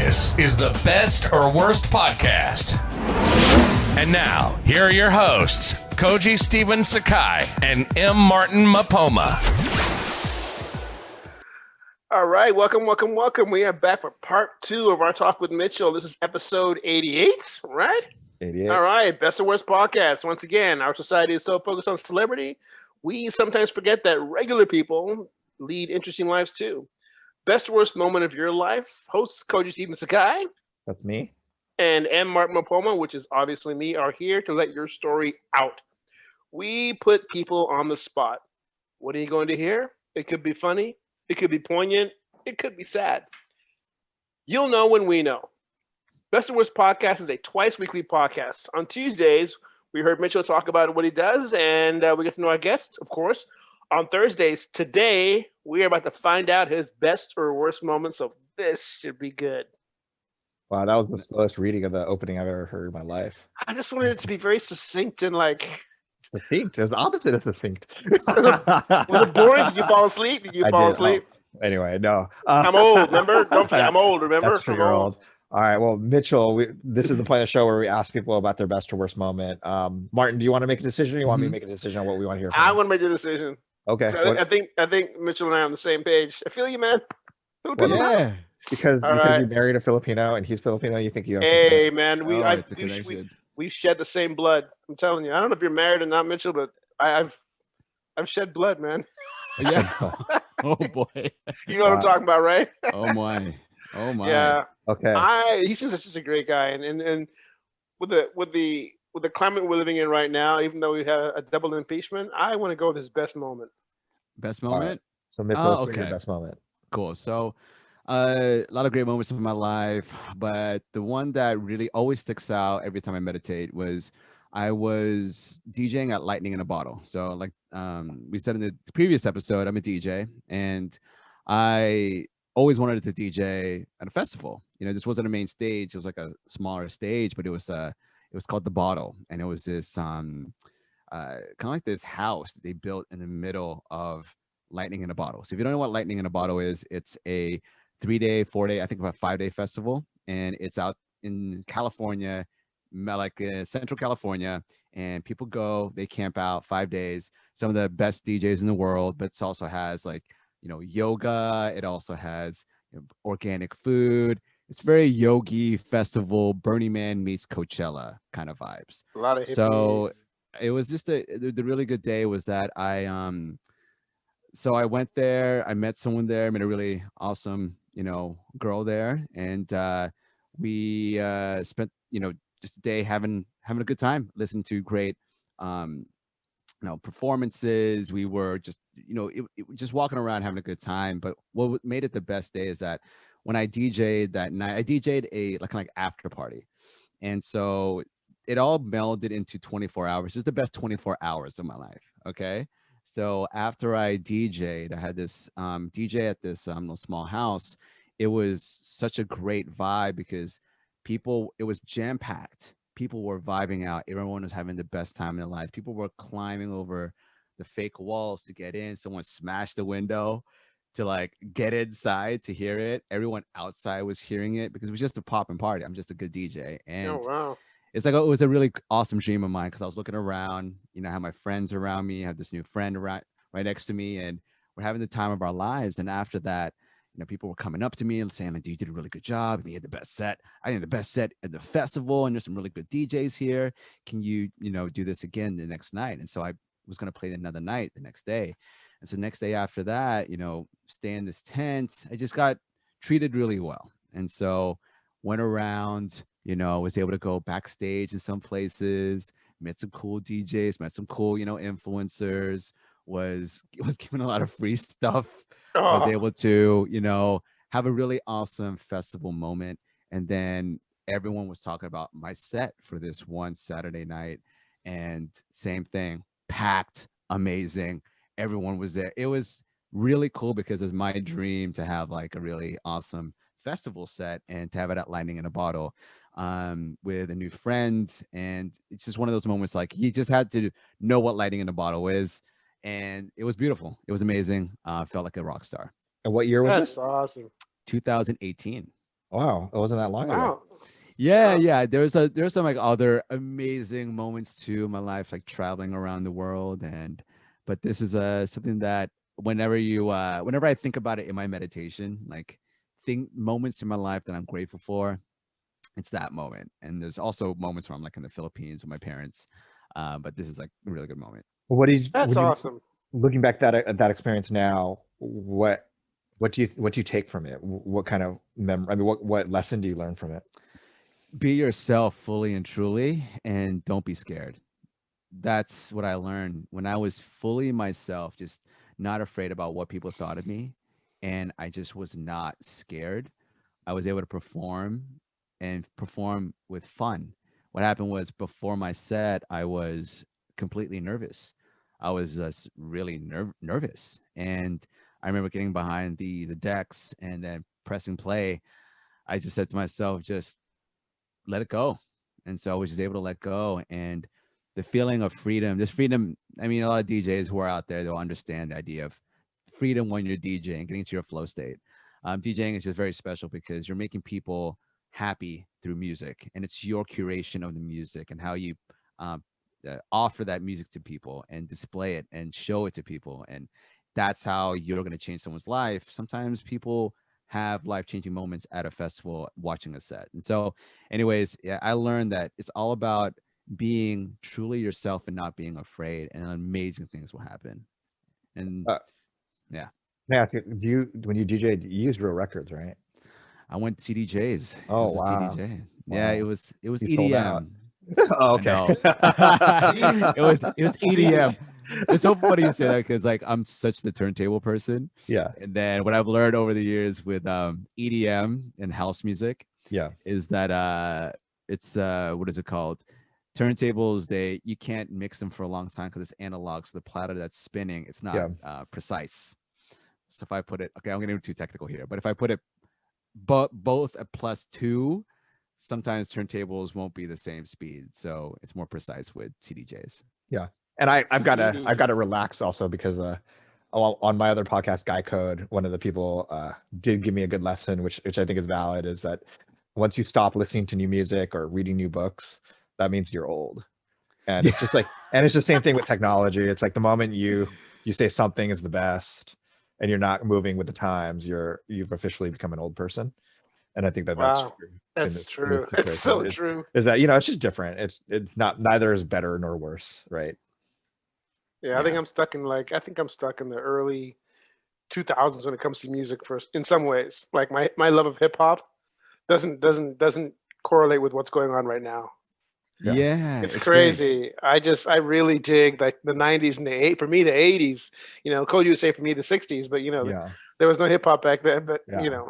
This is the Best or Worst Podcast. And now, here are your hosts, Koji Stephen Sakai and M. Martin Mapoma. All right, welcome. We are back for part 2 of our talk with Mitchell. This is episode 88, right? 88. All right, Best or Worst Podcast. Once again, our society is so focused on celebrity, we sometimes forget that regular people lead interesting lives too. Best or worst moment of your life. Hosts Koji Stephen Sakai. That's me. And M. Martin Mapoma, which is obviously me, are here to let your story out. We put people on the spot. What are you going to hear? It could be funny. It could be poignant. It could be sad. You'll know when we know. Best or Worst Podcast is a twice-weekly podcast. On Tuesdays, we heard Mitchell talk about what he does, and we get to know our guest, of course. On Thursdays, today, we are about to find out his best or worst moments, so this should be good. Wow, that was the slowest reading of the opening I've ever heard in my life. I just wanted it to be very succinct and like... Succinct. It was the opposite of succinct. Was it boring? Did you fall asleep? Oh, anyway, no. I'm old, remember? Don't forget, I'm old, remember? That's true, you're old. All right, well, Mitchell, this is the point of the show where we ask people about their best or worst moment. Martin, do you want to make a decision or you want me to make a decision on what we want to hear from I you? want to make the decision. Okay. So I think Mitchell and I are on the same page. I feel you, man. Well, yeah, because right. you married a Filipino and he's Filipino, you think you have Hey, man, we shed the same blood. I'm telling you. I don't know if you're married or not, Mitchell, but I've shed blood, man. Yeah. Oh boy. You know what I'm talking about, right? Oh my. Yeah. Okay. He seems like such a great guy, and with the climate we're living in right now, even though we had a double impeachment, I want to go with his best moment. Best moment? Right. So Mitchell, okay. Your best moment. Cool. So a lot of great moments in my life, but the one that really always sticks out every time I meditate was I was DJing at Lightning in a Bottle. So like we said in the previous episode, I'm a DJ and I always wanted to DJ at a festival. You know, this wasn't a main stage. It was like a smaller stage, but it was called The Bottle. And it was this kind of like this house that they built in the middle of Lightning in a Bottle. So if you don't know what Lightning in a Bottle is, it's a 3-day, 4-day, I think about 5-day festival. And it's out in California, like Central California. And people go, they camp out 5 days. Some of the best DJs in the world, but it also has like, you know, yoga. It also has organic food. It's very yogi festival, Burning Man meets Coachella kind of vibes. A lot of hippies. So it was just the really good day was that so I went there, I met someone there, met a really awesome, girl there. And we spent, just a day having a good time, listening to great, performances. We were just, just walking around having a good time. But what made it the best day is that when I DJ'd that night, I DJ'd a like after party. And so it all melded into 24 hours. It was the best 24 hours of my life. Okay. So after I DJ'd, I had this DJ at this little small house. It was such a great vibe because it was jam packed. People were vibing out. Everyone was having the best time in their lives. People were climbing over the fake walls to get in. Someone smashed the window to like get inside to hear it. Everyone outside was hearing it because it was just a poppin' party. I'm just a good DJ. And wow. It's like, it was a really awesome dream of mine because I was looking around, I have my friends around me. I have this new friend right next to me, and we're having the time of our lives. And after that, people were coming up to me and saying, like, you did a really good job. You had the best set. I think the best set at the festival, and there's some really good DJs here. Can you, do this again the next night? And so I was going to play another night the next day. And so the next day after that, stay in this tent. I just got treated really well. And so went around, was able to go backstage in some places, met some cool DJs, met some cool, influencers, was given a lot of free stuff. Was able to, have a really awesome festival moment. And then everyone was talking about my set for this one Saturday night, and same thing, packed, amazing. Everyone was there. It was really cool because it's my dream to have like a really awesome festival set and to have it at Lightning in a Bottle with a new friend. And it's just one of those moments, like, you just had to know what Lightning in a Bottle is. And it was beautiful. It was amazing. Felt like a rock star. And what year was That's this? awesome. 2018. Wow, it wasn't that long ago. Wow. Yeah, Wow. yeah. There's some like other amazing moments too in my life, like traveling around the world, but this is something that whenever I think about it in my meditation, like think moments in my life that I'm grateful for, it's that moment. And there's also moments where I'm like in the Philippines with my parents, but this is like a really good moment. What did you, That's when you awesome. looking back at that experience now? What do you take from it? What kind of I mean, what lesson do you learn from it? Be yourself fully and truly, and don't be scared. That's what I learned when I was fully myself, just not afraid about what people thought of me. And I just was not scared. I was able to perform and perform with fun. What happened was before my set, I was completely nervous. I was just really nervous. And I remember getting behind the decks and then pressing play. I just said to myself, just let it go. And so I was just able to let go. And the feeling of freedom, this freedom, I mean, a lot of DJs who are out there, they'll understand the idea of freedom when you're DJing, getting to your flow state. DJing is just very special because you're making people happy through music, and it's your curation of the music and how you um, offer that music to people and display it and show it to people. And that's how you're going to change someone's life. Sometimes people have life-changing moments at a festival watching a set. And so anyways, yeah, I learned that it's all about being truly yourself and not being afraid, and amazing things will happen. And Uh, yeah, May I ask you, when you DJ, you used real records, right? I went CDJs. It Oh was a wow, CDJ. Yeah, wow, it was you sold out. EDM. Oh, I okay. know. It was EDM. It's so funny you say that because like I'm such the turntable person. Yeah, And then what I've learned over the years with EDM and house music yeah, is that it's what is it called? Turntables, you can't mix them for a long time because it's analog. So the platter that's spinning, it's not yeah. precise. So if I put it, okay, I'm getting too technical here, but if I put it both at +2, sometimes turntables won't be the same speed. So it's more precise with CDJs. Yeah. And I've got to CDJ. relax also because on my other podcast, Guy Code, one of the people did give me a good lesson, which I think is valid, is that once you stop listening to new music or reading new books, that means you're old. And Yeah. it's just like, and it's the same thing with technology. It's like the moment you say something is the best and you're not moving with the times, you've officially become an old person. And I think that's Wow. true That's in this true. It's situation. so true. Is that, it's just different. It's not, neither is better nor worse, right? Yeah, Yeah. I think I'm stuck in the early 2000s when it comes to music first in some ways. Like my love of hip hop doesn't correlate with what's going on right now. Yeah. Yeah. It's It's strange. crazy. I really dig like the 90s and the eight for me the 80s. Koji would say for me the 60s, but Yeah. there was no hip hop back then. But Yeah.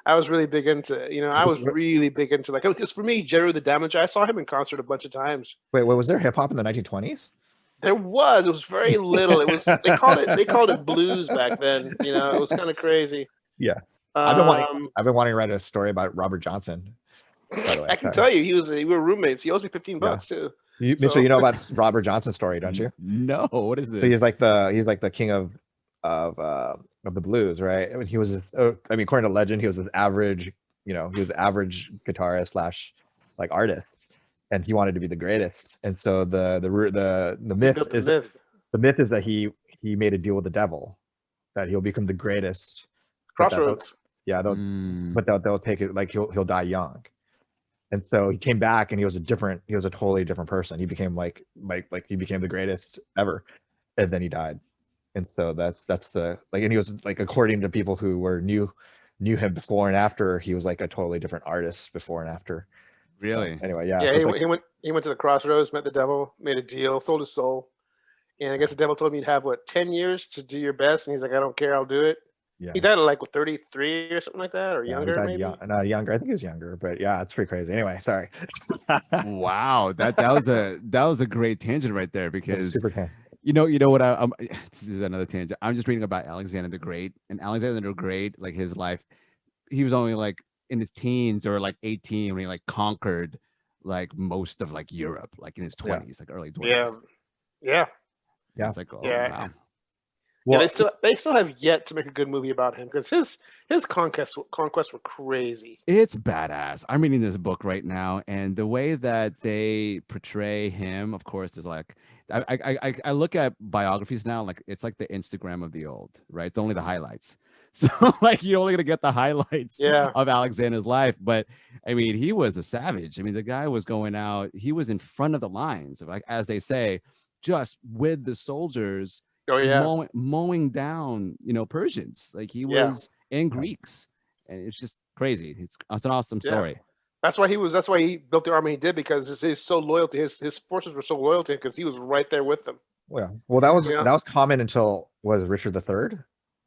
I was really big into I was really big into like because for me Jerry the Damage I saw him in concert a bunch of times. Wait, what was there hip hop in the 1920s? It was very little. It was they called it blues back then. It was kind of crazy. Yeah. Um, I've been wanting to write a story about Robert Johnson, by the way. I can Sorry. tell you, we were roommates. He owes me 15 Yeah. bucks too. Mitchell, So you know about Robert Johnson's story, don't you? No, what is So he's this? like the king of the blues, right? I mean, according to legend, he was this average, he was average guitarist slash like artist, and he wanted to be the greatest. And so the he myth built the is myth. that he made a deal with the devil, that he'll become the greatest, but that Crossroads. they'll take it, like he'll die young. And so he came back and he was a totally different person. He became like he became the greatest ever, and then he died. And so that's the like, and he was like, according to people who knew him before and after, he was like a totally different artist before and after. So Really? anyway, yeah. Yeah, So it's like, he went to the crossroads, met the devil, made a deal, sold his soul, and I guess the devil told me you'd have 10 years to do your best, and he's like, I don't care, I'll do it. yeah, He died at like 33 or something like that, or yeah. He younger died maybe. young, no, younger. I think he was younger, but yeah, it's pretty crazy. Anyway, sorry. Wow, that was a great tangent right there That's because super tan. you know what this is another tangent. I'm just reading about Alexander the Great, and Alexander the Great, like his life, he was only like in his teens or like 18 when he like conquered like most of like Europe, like in his Yeah. 20s, like early Yeah, 20s. yeah, Yeah. It's like, oh yeah. wow. Yeah, they still have yet to make a good movie about him because his conquests were crazy. It's badass. I'm reading this book right now, and the way that they portray him, of course, is like I look at biographies now, like it's like the Instagram of the old, right? It's only the highlights. So like you're only gonna get the highlights Yeah. of Alexander's life. But I mean, he was a savage. I mean, the guy was going out, he was in front of the lines, like as they say, just with the soldiers. Oh yeah. Mowing down, Persians, like he Yeah. was, and Greeks, and it's just crazy. It's an awesome Yeah. story. That's why he built the army he did, because he's so loyal to his forces were so loyal to him because he was right there with them. Yeah. Well, that was Yeah. that was common until was Richard III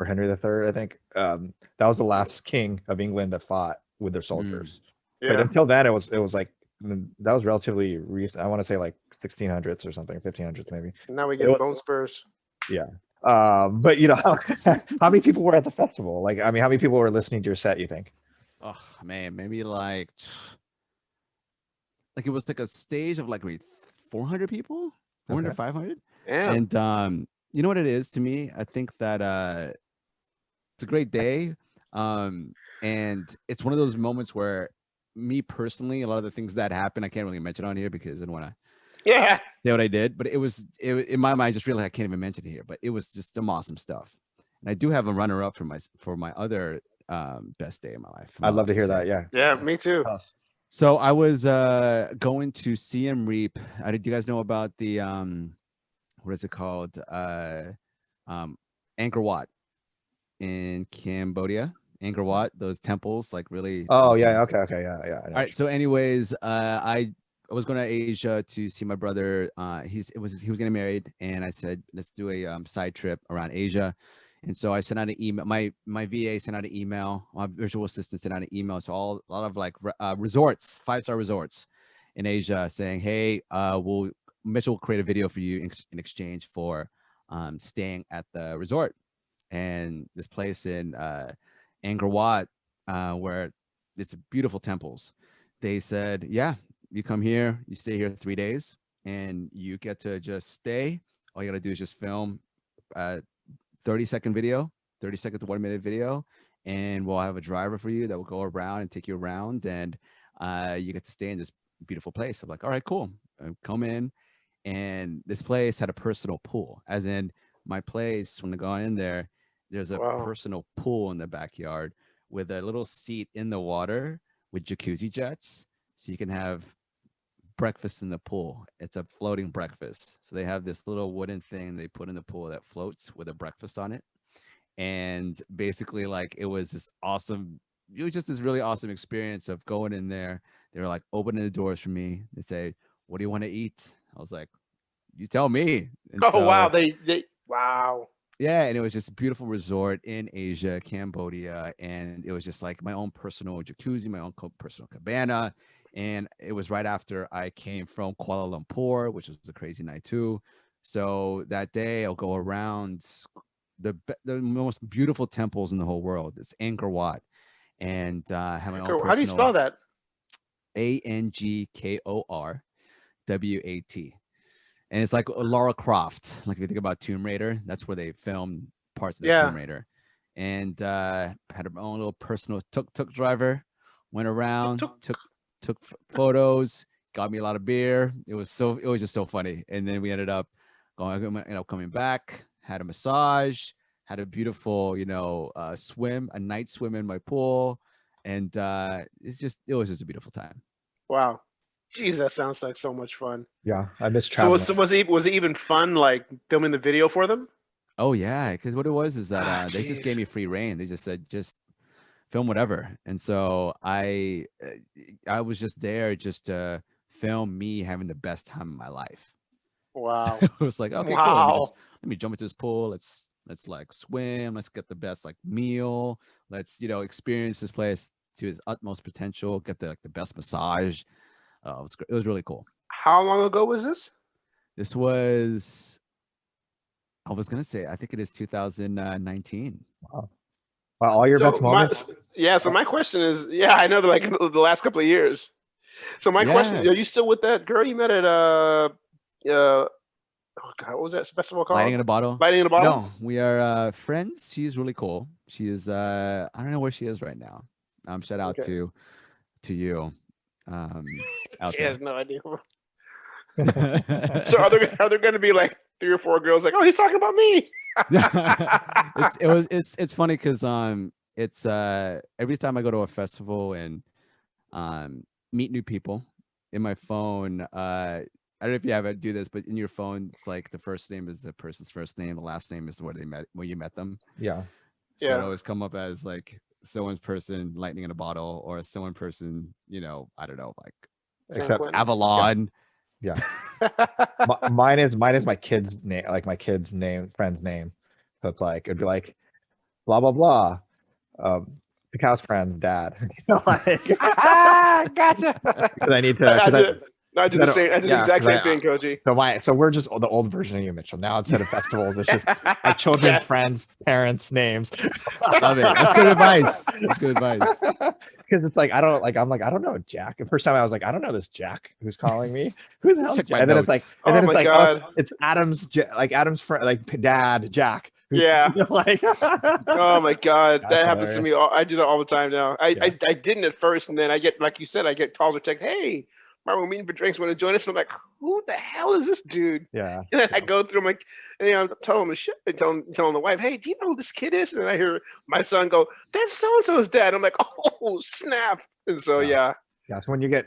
or Henry III, I think. That was the last king of England that fought with their soldiers. But Yeah. until then, it was like that was relatively recent. I want to say like 1600s or something, 1500s maybe. Now we get bone spurs. Yeah. But how many people were at the festival? Like, I mean, how many people were listening to your set, you think? Oh man, maybe like it was like a stage of like maybe 400 people, 400, Okay. 500. Yeah. And you know what it is to me? I think that it's a great day. And it's one of those moments where me personally, a lot of the things that happen, I can't really mention on here because I don't want to Yeah. say what I did, but it in my mind, just really, I can't even mention it here, but it was just some awesome stuff. And I do have a runner up for my other best day of my life. I'd love to hear that. Yeah. Yeah, me too. So I was going to Siem Reap. Do you guys know about the what is it called? Angkor Wat in Cambodia. Angkor Wat, those temples, like really. Oh awesome. yeah. Okay. Yeah. All right. So, anyways, I was going to Asia to see my brother. He was getting married, and I said, let's do a side trip around Asia. And so I sent out an email. My VA sent out an email. My virtual assistant sent out an email to a lot of like resorts, 5-star resorts in Asia, saying, "Hey, Mitchel will create a video for you in exchange for staying at the resort." And this place in Angkor Wat, where it's beautiful temples, they said, "Yeah, you come here, you stay here 3 days, and you get to just stay. All you got to do is just film." 30-second video, 30-second to 1-minute video, and we'll have a driver for you that will go around and take you around, and you get to stay in this beautiful place. I'm like, all right, cool. Come in, and this place had a personal pool, as in my place. When I go in there, there's a personal pool in the backyard with a little seat in the water with jacuzzi jets, so you can have breakfast in the pool. It's a floating breakfast. So they have this little wooden thing they put in the pool that floats with a breakfast on it. And basically, like, it was just this really awesome experience of going in there. They were like opening the doors for me. They say, "What do you want to eat?" I was like, "You tell me." And wow. Wow. Yeah, and it was just a beautiful resort in Asia, Cambodia, and it was just like my own personal jacuzzi, my own personal cabana. And it was right after I came from Kuala Lumpur, which was a crazy night too. So that day I'll go around the most beautiful temples in the whole world. It's Angkor Wat, and have my own personal. How do you spell that? ANGKORWAT. And it's like Lara Croft. Like if you think about Tomb Raider, that's where they filmed parts of the Tomb Raider. And had my own little personal tuk-tuk driver. Went around, took photos, got me a lot of beer. It was just so funny. And then we ended up coming back, had a massage, had a beautiful, a night swim in my pool. And it was just a beautiful time. Wow. Jeez, that sounds like so much fun. Yeah, I miss traveling. So was it even fun, like filming the video for them? Oh yeah, because what it was is that they just gave me free reign. They just said, just film whatever. And so I was just there just to film me having the best time of my life. Wow. So it was like, okay, cool. Let me jump into this pool. Let's like swim. Let's get the best like meal. Let's experience this place to its utmost potential. Get the best massage. It was really cool. How long ago was this? This was, I was gonna say, I think it is 2019. Wow. All your best moments. So my question is, I know that like the last couple of years. So my question, are you still with that girl you met at Oh God, what was that festival called? Lighting in a Bottle. Lighting in a Bottle. No, we are friends. She's really cool. She is. I don't know where she is right now. Shout out Okay. to you. Out She there. has no idea. So are there going to be like 3 or 4 girls like, oh, he's talking about me? It's funny because it's every time I go to a festival and meet new people in my phone, I don't know if you ever do this, but in your phone it's like the first name is the person's first name, the last name is where you met them. Yeah. So Yeah. it always come up as like someone's person lightning in a bottle, or someone person, I don't know, like Except Avalon. Yeah. Mine is my kid's name, like my kid's name, friend's name. So it's like it'd be like blah blah blah. Picow's friend's dad. Like, Gotcha. because I need to. I do the same. I do the exact same I- thing, Koji. So we're just the old version of you, Mitchell. Now instead of festivals, it's just our children's friends, parents' names. Love it. That's good advice. That's good advice. Because it's like I don't know Jack. The first time I was like, I don't know this Jack who's calling me. Who the hell? Check my And then it's like, notes. and then Oh it's my like, God. it's Adam's friend, like dad Jack. who's, Yeah. Like, Oh my God, That's that happens to me. I do that all the time now. I didn't at first, and then I get, like you said, I get calls or text. Hey, Mark, we're meeting for drinks. Want to join us? And I'm like, who the hell is this dude? yeah. And then I go through, I'm like, and I'm telling the shit, telling the wife, hey, do you know who this kid is? And then I hear my son go, that's so and so's dad. I'm like, oh snap! And so Yeah. Yeah. So when you get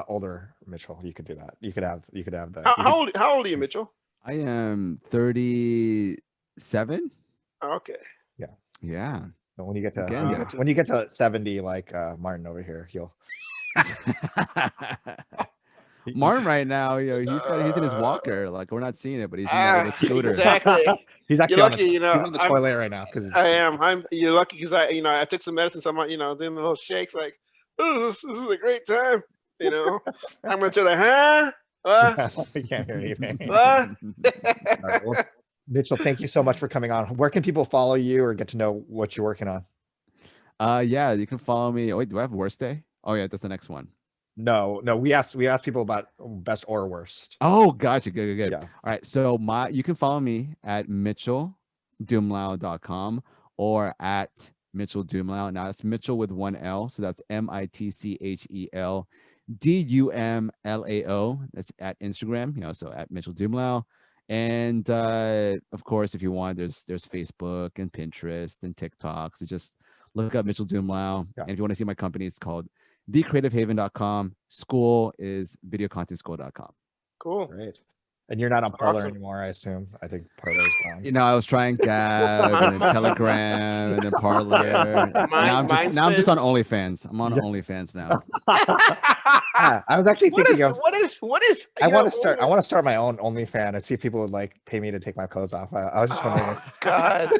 older, Mitchell, you could do that. You could have the. How old are you, Mitchell? I am 37. Okay. Yeah. So when you get to Again, when you get to 70, like Martin over here, he'll. Martin right now, he's in his walker. Like we're not seeing it, but he's in that little scooter. Exactly. He's actually You're lucky, he's on the toilet right now because I am. You're lucky because I took some medicine, so I'm doing the little shakes like, oh, this is a great time. I'm gonna tell her, huh? I can't hear anything. What? All right, well, Mitchell, thank you so much for coming on. Where can people follow you or get to know what you're working on? Yeah, you can follow me. Oh, wait, do I have a worst day? Oh yeah, that's the next one. No, we asked people about best or worst. Oh, gotcha. Good. Yeah. All right. So you can follow me at mitcheldumlao.com or at Mitchel Dumlao. Now it's Mitchell with one L. So that's MITCHEL DUMLAO. That's at Instagram, so at Mitchel Dumlao. And of course, if you want, there's Facebook and Pinterest and TikTok. So just look up Mitchel Dumlao. Yeah. And if you want to see my company, it's called thecreativehaven.com. School is videocontentschool.com. Cool. Great. And you're not on Parler Awesome. anymore, I assume. I think Parler's gone. I was trying Gab and then Telegram and then Parler. Now I'm just on OnlyFans. I'm on OnlyFans now. Yeah, I was actually thinking of what is I want to start my own OnlyFans and see if people would like pay me to take my clothes off. I was just wondering. Oh God.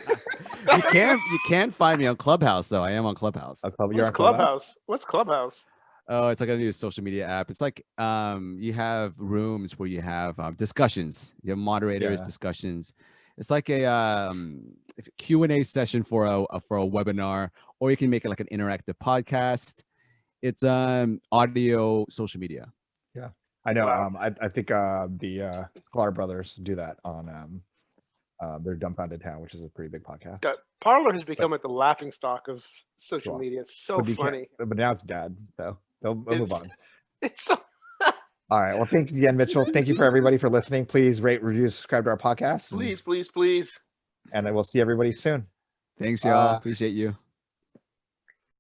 You can't find me on Clubhouse though. I am on Clubhouse. You're on Clubhouse? What's Clubhouse? Oh, it's like a new social media app. It's like you have rooms where you have discussions. You have moderators, discussions. It's like a Q&A session for a webinar, or you can make it like an interactive podcast. It's audio social media. Yeah, I know. Wow. I think the Sklar brothers do that on their Dumbfounded Town, which is a pretty big podcast. Parler has become like the laughing stock of social Well, media. It's so funny. But now it's dead, so they'll move on. It's so. All right. Well, thanks again, Mitchell. Thank you for everybody for listening. Please rate, review, subscribe to our podcast. Please. And I will see everybody soon. Thanks, y'all. Appreciate you.